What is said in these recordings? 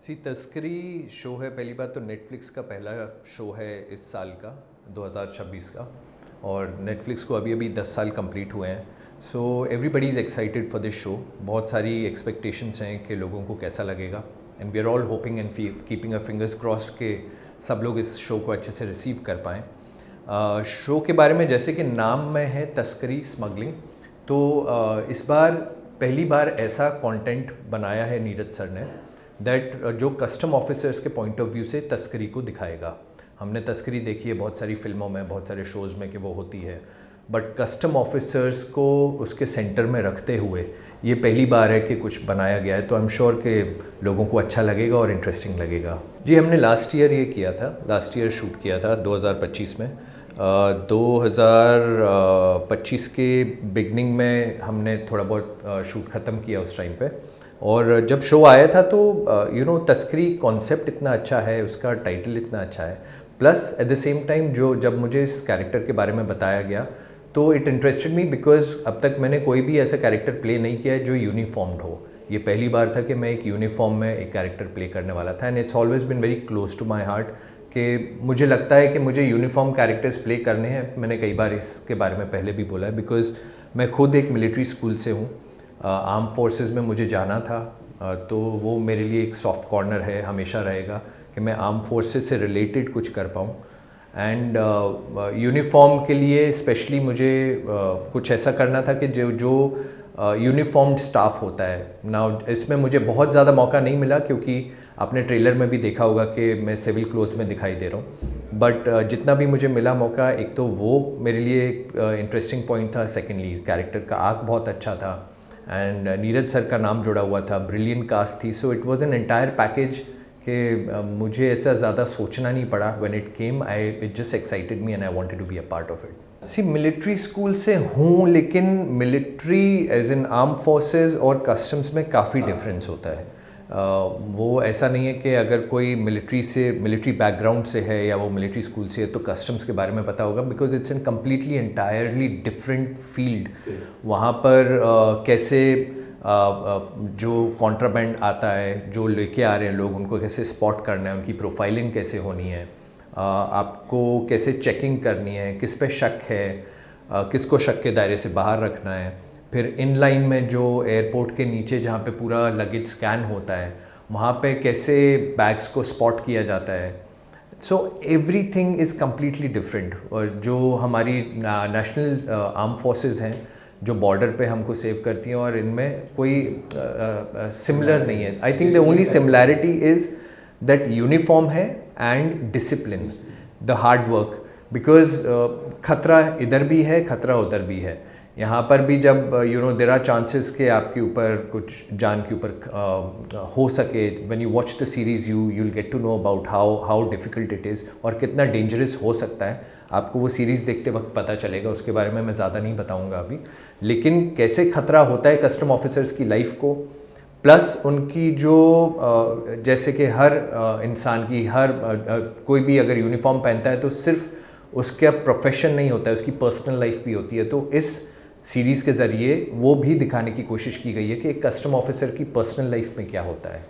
तस्करी शो है। पहली बात तो नेटफ्लिक्स का पहला शो है इस साल का 2026 का, और नेटफ्लिक्स को अभी अभी 10 साल कंप्लीट हुए हैं। So everybody is excited for this show. बहुत सारी एक्सपेक्टेशंस हैं कि लोगों को कैसा लगेगा, and we are all hoping and keeping a fingers crossed के सब लोग इस शो को अच्छे से रिसीव कर पाएँ। शो के बारे में जैसे कि नाम में है तस्करी, स्मगलिंग, तो इस बार पहली बार ऐसा कंटेंट बनाया है नीरज सर ने दैट जो कस्टम ऑफिसर्स के पॉइंट ऑफ व्यू से तस्करी को दिखाएगा। हमने तस्करी देखी है बहुत सारी फिल्मों में, बहुत सारे शोज़ में कि वो होती है, बट कस्टम ऑफिसर्स को उसके सेंटर में रखते हुए ये पहली बार है कि कुछ बनाया गया है। तो आई एम श्योर कि लोगों को अच्छा लगेगा और इंटरेस्टिंग लगेगा। जी, हमने लास्ट ईयर ये किया था, लास्ट ईयर शूट किया था 2025 में। 2025 के बिगनिंग में हमने थोड़ा बहुत शूट ख़त्म किया उस टाइम पे, और जब शो आया था तो तस्करी कॉन्सेप्ट इतना अच्छा है, उसका टाइटल इतना अच्छा है, plus eight the same time जब मुझे इस कैरेक्टर के बारे में बताया गया तो इट इंटरेस्टेड मी, बिकॉज अब तक मैंने कोई भी ऐसा कैरेक्टर प्ले नहीं किया है जो यूनिफॉर्म्ड हो। ये पहली बार था कि मैं एक यूनिफॉर्म में एक कैरेक्टर प्ले करने वाला था, and it's always been very close to my heart कि मुझे लगता है कि मुझे यूनिफॉर्म कैरेक्टर्स प्ले करने हैं। मैंने कई बार इसके बारे में पहले भी बोला है, बिकॉज मैं खुद एक मिलिट्री स्कूल से हूँ। आर्म फोर्सेस में मुझे जाना था, तो वो मेरे लिए एक सॉफ्ट कॉर्नर है, हमेशा रहेगा कि मैं आर्म फोर्सेस से रिलेटेड कुछ कर पाऊँ। एंड यूनिफॉर्म के लिए स्पेशली मुझे कुछ ऐसा करना था कि जो यूनिफॉर्म्ड स्टाफ होता है ना, इसमें मुझे बहुत ज़्यादा मौका नहीं मिला, क्योंकि आपने ट्रेलर में भी देखा होगा कि मैं सिविल क्लोथ्स में दिखाई दे रहा हूँ। बट जितना भी मुझे मिला मौका, एक तो वो मेरे लिए एक इंटरेस्टिंग पॉइंट था। सेकेंडली कैरेक्टर का आर्क बहुत अच्छा था, एंड नीरज सर का नाम जुड़ा हुआ था, ब्रिलियंट कास्ट थी। So it was an entire package कि मुझे ऐसा ज़्यादा सोचना नहीं पड़ा। When it came, it just excited me and I wanted to be a part of it. See, military school से हूँ, लेकिन military as in arm forces और कस्टम्स में काफ़ी डिफरेंस होता है। वो ऐसा नहीं है कि अगर कोई मिलिट्री बैकग्राउंड से है या वो मिलिट्री स्कूल से है तो कस्टम्स के बारे में पता होगा, because it's an completely entirely different field. वहाँ पर कैसे जो कॉन्ट्राबैंड आता है, जो लेके आ रहे हैं लोग, उनको कैसे स्पॉट करना है, उनकी प्रोफाइलिंग कैसे होनी है, आपको कैसे चेकिंग करनी है, किस पे शक है, किसको शक के दायरे से बाहर रखना है। फिर इन लाइन में जो एयरपोर्ट के नीचे जहाँ पे पूरा लगेज स्कैन होता है, वहाँ पे कैसे बैग्स को स्पॉट किया जाता है। So everything is completely different. और जो हमारी नेशनल आर्म फोर्सेस हैं जो बॉर्डर पे हमको सेव करती हैं, और इनमें कोई सिमिलर नहीं है। I think the only similarity is that uniform है and discipline, the hard work, because खतरा इधर भी है, खतरा उधर भी है। यहाँ पर भी जब देयर आर चांसेस कि आपके ऊपर कुछ जान के ऊपर हो सके, when you watch the series you will get to know about how difficult it is और कितना डेंजरस हो सकता है। आपको वो सीरीज़ देखते वक्त पता चलेगा, उसके बारे में मैं ज़्यादा नहीं बताऊँगा अभी। लेकिन कैसे खतरा होता है कस्टम ऑफिसर्स की लाइफ को, प्लस उनकी जो जैसे कि हर इंसान की कोई भी अगर यूनिफॉर्म पहनता है तो सिर्फ उसका प्रोफेशन नहीं होता है, उसकी पर्सनल लाइफ भी होती है। तो इस सीरीज़ के ज़रिए वो भी दिखाने की कोशिश की गई है कि एक कस्टम ऑफिसर की पर्सनल लाइफ में क्या होता है।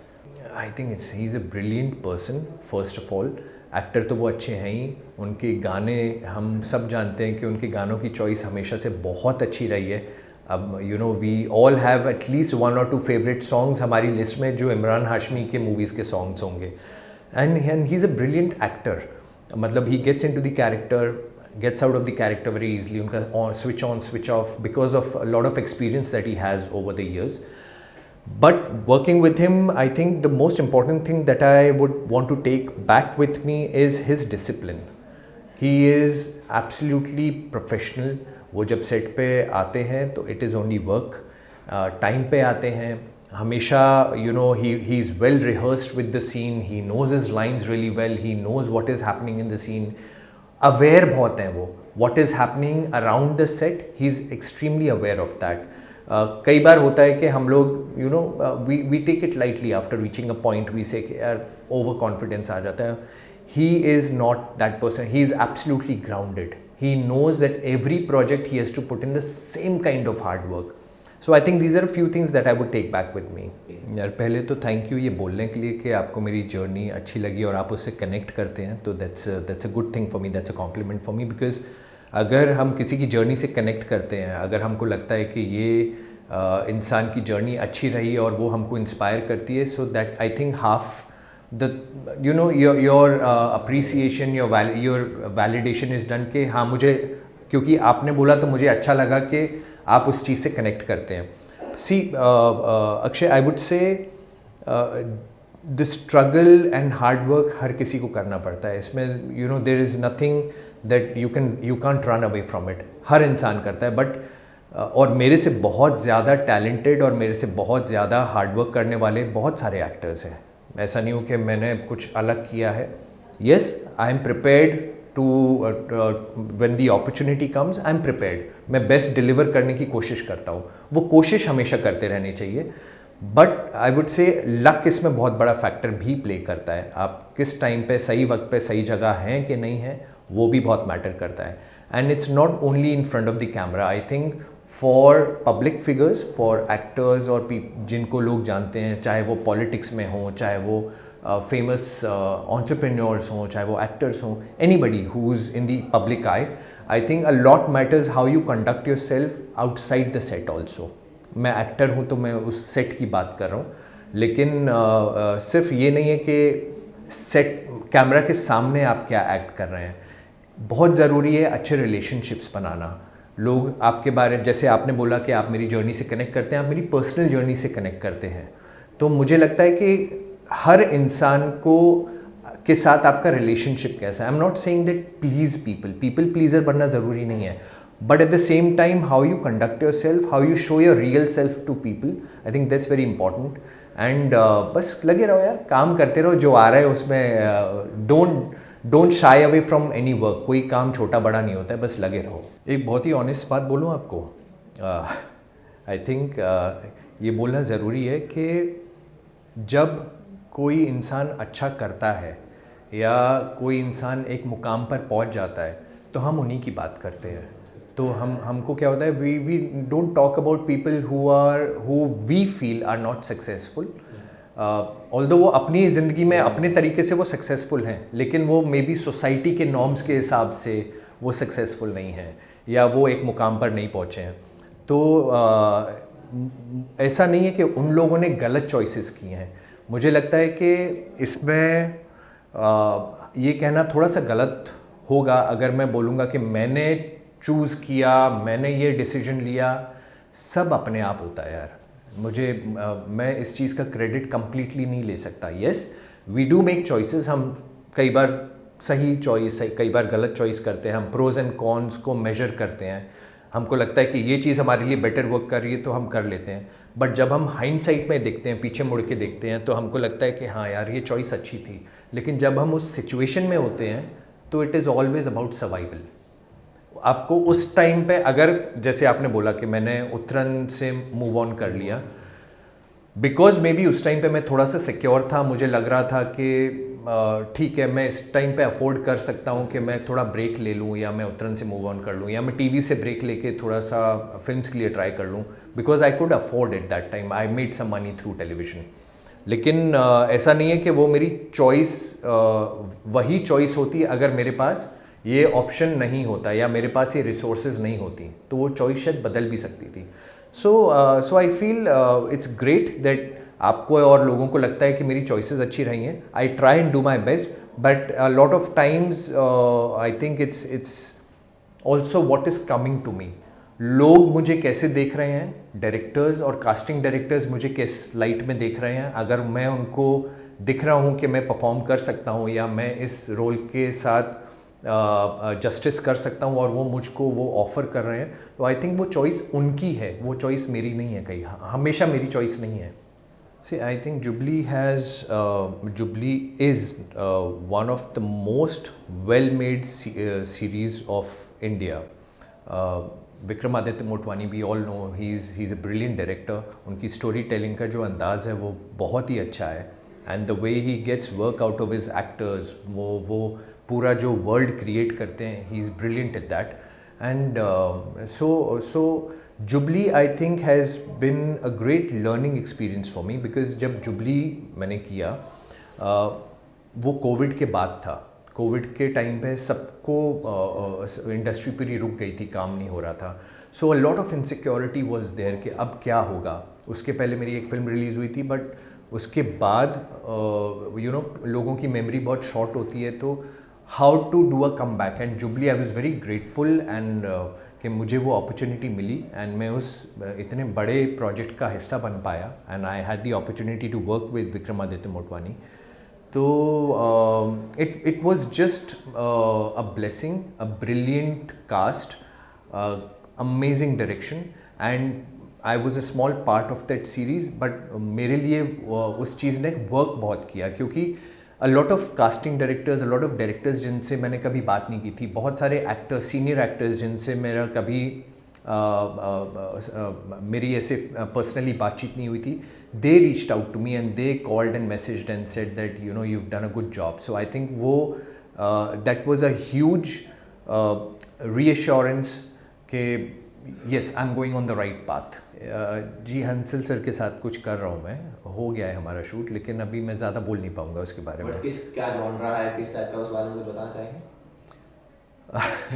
I think he is a brilliant person. First of all, actor तो वो अच्छे हैं ही, उनके गाने हम सब जानते हैं कि उनके गानों की चॉइस हमेशा से बहुत अच्छी रही है। अब we all have at least 1 or 2 favourite songs हमारी लिस्ट में जो इमरान हाशमी के मूवीज़ के सॉन्ग्स होंगे। And he is a brilliant actor. मतलब he gets into the character, gets out of the character very easily. उनका switch on switch off because of a lot of experience that he has over the years. But working with him, I think the most important thing that I would want to take back with me is his discipline. He is absolutely professional. वो जब set पे आते हैं तो it is only work. Time पे आते हैं हमेशा। he is well rehearsed with the scene. He knows his lines really well. He knows what is happening in the scene. Aware बहुत हैं वो, what is happening around the set, he is extremely aware of that. कई बार होता है कि हम लोग we take it lightly after reaching a point, we say यार ओवर कॉन्फिडेंस आ जाता है। He is not that person, he is absolutely grounded. He knows that every project he has to put in the same kind of hard work. So I think these are few things that I would take back with me. यार पहले तो thank you ये बोलने के लिए कि आपको मेरी जर्नी अच्छी लगी और आप उससे कनेक्ट करते हैं, तो that's a good thing for me, that's a compliment for me. Because अगर हम किसी की जर्नी से कनेक्ट करते हैं, अगर हमको लगता है कि ये इंसान की जर्नी अच्छी रही और वो हमको इंस्पायर करती है, so that I think half the your appreciation, your validation is done कि हाँ मुझे, क्योंकि आपने बोला तो मुझे अच्छा लगा कि आप उस चीज़ से कनेक्ट करते हैं। See Akshay, I would say the struggle and hard work हर किसी को करना पड़ता है इसमें, you know there is nothing that you can't run away from it, हर इंसान करता है। बट और मेरे से बहुत ज़्यादा टैलेंटेड और मेरे से बहुत ज़्यादा हार्डवर्क करने वाले बहुत सारे एक्टर्स हैं, ऐसा नहीं हो कि मैंने कुछ अलग किया है। Yes, I am prepared to when the opportunity comes, I am prepared, मैं बेस्ट डिलीवर करने की कोशिश करता हूँ, वो कोशिश हमेशा करते रहनी चाहिए। बट आई वुड से लक इसमें बहुत बड़ा फैक्टर भी प्ले करता है, आप किस टाइम पे सही वक्त पे सही जगह हैं कि नहीं हैं, वो भी बहुत मैटर करता है। And it's not only in front of the camera, I think for public figures, for actors और जिनको लोग जानते हैं, चाहे वो पॉलिटिक्स में हों, चाहे वो फेमस एंटरप्रेन्योर्स हों, चाहे वो एक्टर्स हों, anybody who is in the public I think a lot matters how you conduct your self outside the set also. मैं एक्टर हूँ तो मैं उस सेट की बात कर रहा हूँ, लेकिन सिर्फ ये नहीं है कि सेट कैमरा के सामने आप क्या एक्ट कर रहे हैं, बहुत ज़रूरी है अच्छे रिलेशनशिप्स बनाना। लोग आपके बारे, जैसे आपने बोला कि आप मेरी जर्नी से कनेक्ट करते हैं, आप मेरी पर्सनल जर्नी से कनेक्ट करते हैं, तो मुझे लगता है कि हर इंसान को के साथ आपका रिलेशनशिप कैसा है। I am not saying that please people pleaser बनना ज़रूरी नहीं है, but at the same time how you conduct yourself, how you show your real self to people, I think that's very important. And बस लगे रहो यार, काम करते रहो, जो आ रहा है उसमें don't shy away from any work, कोई काम छोटा बड़ा नहीं होता है, बस लगे रहो। एक बहुत ही ऑनेस्ट बात बोलूँ आपको, आई थिंक ये बोलना ज़रूरी है कि जब कोई इंसान अच्छा करता है या कोई इंसान एक मुकाम पर पहुंच जाता है तो हम उन्हीं की बात करते हैं। तो हमको क्या होता है, we don't talk about people who we feel are not successful, although वो अपनी ज़िंदगी में अपने तरीके से वो सक्सेसफुल हैं, लेकिन वो मे बी सोसाइटी के नॉर्म्स के हिसाब से वो सक्सेसफुल नहीं हैं या वो एक मुकाम पर नहीं पहुँचे हैं। तो ऐसा नहीं है कि उन लोगों ने गलत चॉइसेस की हैं। मुझे लगता है कि इसमें ये कहना थोड़ा सा गलत होगा अगर मैं बोलूँगा कि मैंने चूज़ किया, मैंने ये डिसीजन लिया, सब अपने आप होता है यार। मैं इस चीज़ का क्रेडिट कम्प्लीटली नहीं ले सकता। Yes, we do make choices, हम कई बार सही चॉइस, कई बार गलत चॉइस करते हैं, हम प्रोज एंड कॉन्स को मेजर करते हैं, हमको लगता है कि ये चीज़ हमारे लिए बेटर वर्क कर रही है तो हम कर लेते हैं। बट जब हम हाइंडसाइट में देखते हैं, पीछे मुड़ के देखते हैं, तो हमको लगता है कि हाँ यार ये चॉइस अच्छी थी। लेकिन जब हम उस सिचुएशन में होते हैं तो it is always about survival. आपको उस टाइम पे, अगर जैसे आपने बोला कि मैंने उत्तरन से मूव ऑन कर लिया, बिकॉज मे बी उस टाइम पे मैं थोड़ा सा सिक्योर था, मुझे लग रहा था कि ठीक है मैं इस टाइम पे अफोर्ड कर सकता हूँ कि मैं थोड़ा ब्रेक ले लूँ, या मैं उत्तरन से मूव ऑन कर लूँ, या मैं टीवी से ब्रेक लेके थोड़ा सा फिल्म्स के लिए ट्राई कर लूँ, because I could afford it that time, I made some money through television. लेकिन ऐसा नहीं है कि वो मेरी चॉइस वही चॉइस होती अगर मेरे पास ये ऑप्शन नहीं होता या मेरे पास ये रिसोर्सेज नहीं होती, तो वो चॉइस शायद बदल भी सकती थी। So I feel it's great that आपको और लोगों को लगता है कि मेरी चॉइसेस अच्छी रही हैं। I try and do my best, but lot of times I think it's also what is coming to me. लोग मुझे कैसे देख रहे हैं, डायरेक्टर्स और कास्टिंग डायरेक्टर्स मुझे किस लाइट में देख रहे हैं, अगर मैं उनको दिख रहा हूँ कि मैं परफॉर्म कर सकता हूँ या मैं इस रोल के साथ जस्टिस कर सकता हूँ और वो मुझको वो ऑफ़र कर रहे हैं, तो आई थिंक वो चॉइस उनकी है, वो चॉइस मेरी नहीं है, कहीं हमेशा मेरी चॉइस नहीं है। See, I think Jubilee is one of the most well-made series of India. Vikramaditya Motwani, we all know he's a brilliant director. उनकी स्टोरी टेलिंग का जो अंदाज़ है वो बहुत ही अच्छा है, and the way he gets work out of his actors, वो पूरा जो वर्ल्ड क्रिएट करते हैं, he is brilliant at that. And so jubilee I think has been a great learning experience for me, because जब jubilee मैंने किया वो Covid के बाद था। कोविड के टाइम पे सबको इंडस्ट्री पूरी रुक गई थी, काम नहीं हो रहा था। So a lot of insecurity was there कि अब क्या होगा। उसके पहले मेरी एक फ़िल्म रिलीज़ हुई थी, बट उसके बाद लोगों की मेमोरी बहुत शॉर्ट होती है, तो how to do a comeback. And Jubilee I was very grateful and कि मुझे वो अपॉर्चुनिटी मिली एंड मैं उस इतने बड़े प्रोजेक्ट का हिस्सा बन पाया and I had the opportunity to work with Vikramaditya Motwani. तो it was just a blessing, a brilliant cast, amazing direction, and I was a small part of that series. But मेरे लिए उस चीज़ ने वर्क बहुत किया, क्योंकि a lot of casting directors, a lot of directors जिनसे मैंने कभी बात नहीं की थी, बहुत सारे एक्टर्स, सीनियर एक्टर्स जिनसे मेरा कभी मेरी ऐसे पर्सनली बातचीत नहीं हुई थी, they reached out to me and they called and messaged and said that you've done a good job. So I think वो that was a huge reassurance कि yes, I'm going on the right path. जी Hansal sir के साथ कुछ कर रहा हूँ मैं, हो गया है हमारा शूट, लेकिन अभी मैं ज़्यादा बोल नहीं पाऊँगा उसके बारे में। क्या जॉनरा है, किस टाइप का, उस बारे में कुछ बताना चाहेंगे?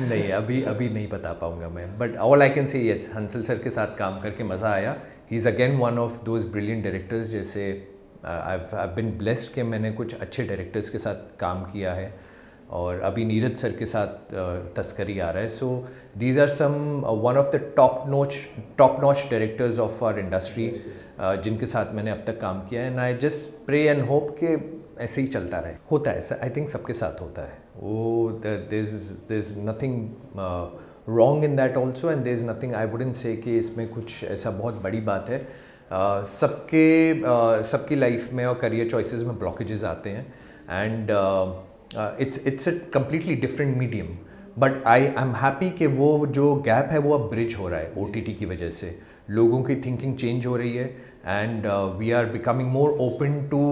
नहीं, अभी नहीं बता पाऊँगा मैं, but all I can say yes, Hansal sir के साथ काम करके मज़ा आया। He is again one of those brilliant directors. जैसे आई बिन ब्लेस्ड कि मैंने कुछ अच्छे डायरेक्टर्स के साथ काम किया है, और अभी नीरज सर के साथ तस्करी आ रहा है। So these are some one of the top notch directors of our industry जिनके साथ मैंने अब तक काम किया है। And I just pray and hope कि ऐसे ही चलता रहे। होता है ऐसा, आई थिंक सबके साथ होता है वो। There is nothing wrong in that also, and there is nothing, I wouldn't say कि इसमें कुछ ऐसा बहुत बड़ी बात है। सबकी लाइफ में और करियर चॉइसेस में ब्लॉकेजेस आते हैं, and it's a completely different medium, but I am happy कि वो जो गैप है वो अब ब्रिज हो रहा है OTT की वजह से। लोगों की थिंकिंग चेंज हो रही है, and we are becoming more open to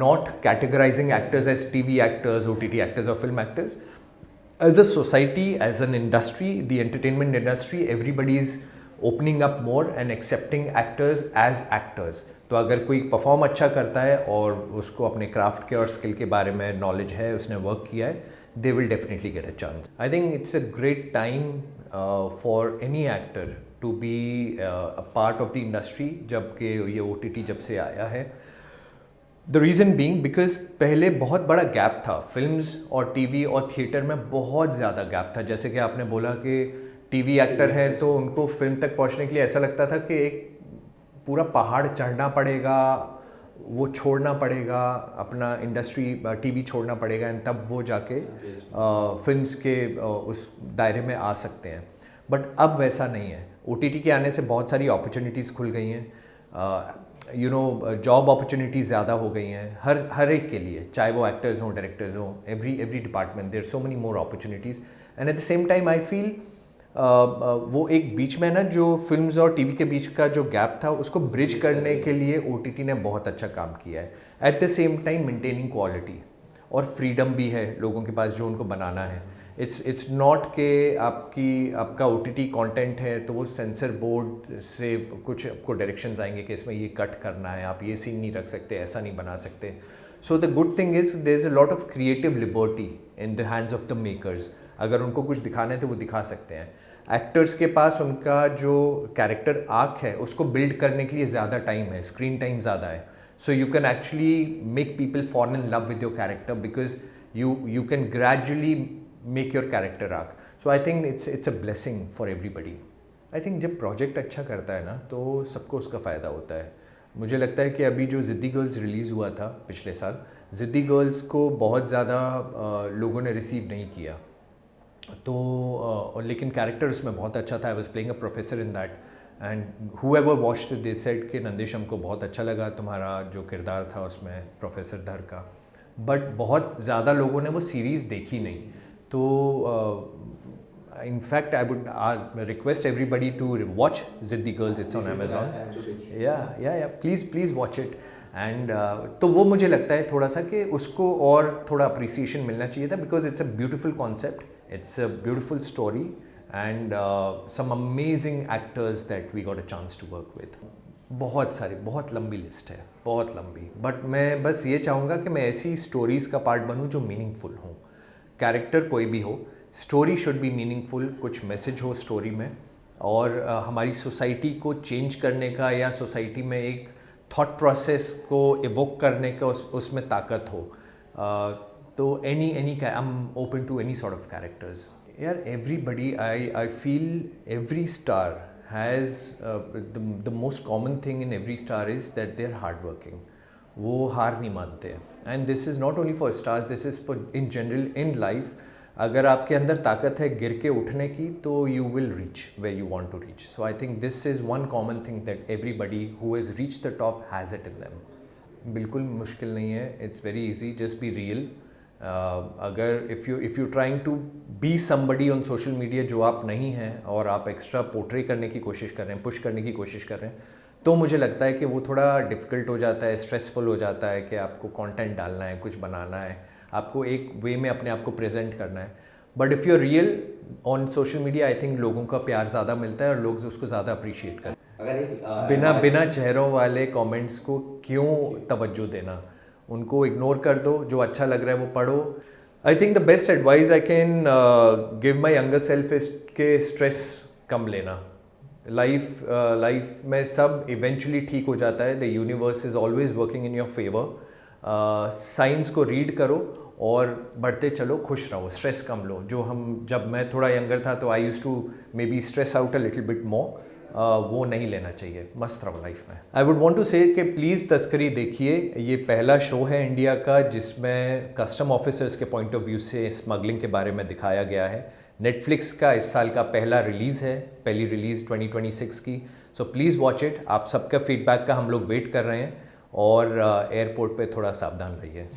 not categorising actors as TV actors, OTT actors और film actors. As a society, as an industry, the entertainment industry, everybody is opening up more and accepting actors as actors. तो अगर कोई perform अच्छा करता है और उसको अपने क्राफ्ट के और स्किल के बारे में नॉलेज है, उसने वर्क किया है, they will definitely get a chance. I think it's a great time for any actor to be a part of the industry जबकि ये OTT जब से आया है। द रीज़न बीइंग बिकॉज पहले बहुत बड़ा गैप था फिल्म्स और TV और थिएटर में, बहुत ज़्यादा गैप था। जैसे कि आपने बोला कि TV एक्टर है तो उनको फिल्म तक पहुंचने के लिए ऐसा लगता था कि एक पूरा पहाड़ चढ़ना पड़ेगा, वो छोड़ना पड़ेगा, अपना इंडस्ट्री TV छोड़ना पड़ेगा, एंड तब वो जाके फिल्म्स के उस दायरे में आ सकते हैं। बट अब वैसा नहीं है। OTT के आने से बहुत सारी अपॉर्चुनिटीज़ खुल गई हैं, जॉब अपॉर्चुनिटीज़ ज़्यादा हो गई हैं हर एक के लिए, चाहे वो एक्टर्स हों, डायरेक्टर्स हों, every department there so many more opportunities. And at the same time I feel वो एक बीच में ना जो फिल्म्स और TV के बीच का जो गैप था, उसको ब्रिज करने के लिए OTT ने बहुत अच्छा काम किया है। Eight the same time maintaining quality और फ्रीडम भी है लोगों के पास जो उनको बनाना है। इट्स नॉट के आपका OTT कंटेंट है तो वो सेंसर बोर्ड से कुछ आपको डायरेक्शंस आएंगे कि इसमें ये कट करना है, आप ये सीन नहीं रख सकते, ऐसा नहीं बना सकते। So the good thing is there is a lot of creative liberty in the hands of the makers. अगर उनको कुछ दिखाना है तो वो दिखा सकते हैं। एक्टर्स के पास उनका जो कैरेक्टर आर्क है उसको बिल्ड करने के लिए ज़्यादा टाइम है, स्क्रीन टाइम ज़्यादा है। So you can actually make people fall in love with your character because you can gradually make your character arc. So I think it's a blessing for everybody. I think जब project अच्छा करता है ना तो सबको उसका फ़ायदा होता है। मुझे लगता है कि अभी जो ज़िद्दी गर्ल्स रिलीज़ हुआ था पिछले साल, ज़िद्दी गर्ल्स को बहुत ज़्यादा लोगों ने रिसीव नहीं किया, तो लेकिन कैरेक्टर उसमें बहुत अच्छा था। I was playing a professor in that, and whoever watched they said कि नंदिश हमको बहुत अच्छा लगा तुम्हारा जो किरदार था उसमें प्रोफेसर धर का, बट बहुत ज़्यादा लोगों ने वो सीरीज़ देखी नहीं। तो in fact I would request everybody to watch Ziddi girls, it's on Amazon, या प्लीज़ वॉच इट। एंड तो वो मुझे लगता है थोड़ा सा कि उसको और थोड़ा अप्रिसिएशन मिलना चाहिए था, because it's a beautiful concept, it's a beautiful story, and some amazing actors that we got a chance to work with. बहुत सारी, बहुत लंबी लिस्ट है, बहुत लंबी, बट मैं बस ये चाहूँगा कि मैं ऐसी स्टोरीज़ का पार्ट बनूँ जो मीनिंगफुल हों. कैरेक्टर कोई भी हो, स्टोरी शुड बी मीनिंगफुल, कुछ मैसेज हो स्टोरी में, और हमारी सोसाइटी को चेंज करने का या सोसाइटी में एक थॉट प्रोसेस को इवोक करने का उसमें ताकत हो. तो I am open to any sort of characters. यार everybody, I feel every star has the most common thing in every star is that they're hard working. वो हार नहीं मानते हैं. And this is not only for stars, this is for in general in life. अगर आपके अंदर ताकत है गिर के उठने की, तो you will reach where you want to reach. So I think this is one common thing that everybody who has reached the top has it in them. बिल्कुल मुश्किल नहीं है. It's very easy. Just be real. अगर if you trying to be somebody on social media जो आप नहीं हैं, और आप एक्स्ट्रा पोर्ट्रे करने की कोशिश कर रहे हैं, पुश करने की कोशिश कर रहे हैं, तो मुझे लगता है कि वो थोड़ा डिफ़िकल्ट हो जाता है, स्ट्रेसफुल हो जाता है कि आपको कंटेंट डालना है, कुछ बनाना है, आपको एक वे में अपने आप को प्रेजेंट करना है. But if you are real on social media, I think लोगों का प्यार ज़्यादा मिलता है और लोग उसको ज़्यादा अप्रिशिएट करते हैं. बिना चेहरों वाले कॉमेंट्स को क्यों तवज्जो देना, उनको इग्नोर कर दो. जो अच्छा लग रहा है वो पढ़ो. आई think the best advice I can give my younger self is के स्ट्रेस कम लेना. लाइफ में सब इवेंचुअली ठीक हो जाता है. The universe is always working in your favour. Science को रीड करो और बढ़ते चलो, खुश रहो, स्ट्रेस कम लो. जब मैं थोड़ा यंगर था तो I use to maybe stress out a little bit more. वो नहीं लेना चाहिए. मस्त रहो लाइफ में. आई वुड वांट टू से कि प्लीज़ तस्करी देखिए. ये पहला शो है इंडिया का जिसमें कस्टम ऑफिसर्स के पॉइंट ऑफ व्यू से स्मगलिंग के बारे में दिखाया गया है. नेटफ्लिक्स का इस साल का पहला रिलीज़ है, पहली रिलीज़ 2026 की. So please watch it. आप सबका फीडबैक का हम लोग वेट कर रहे हैं, और एयरपोर्ट पे थोड़ा सावधान रहिए.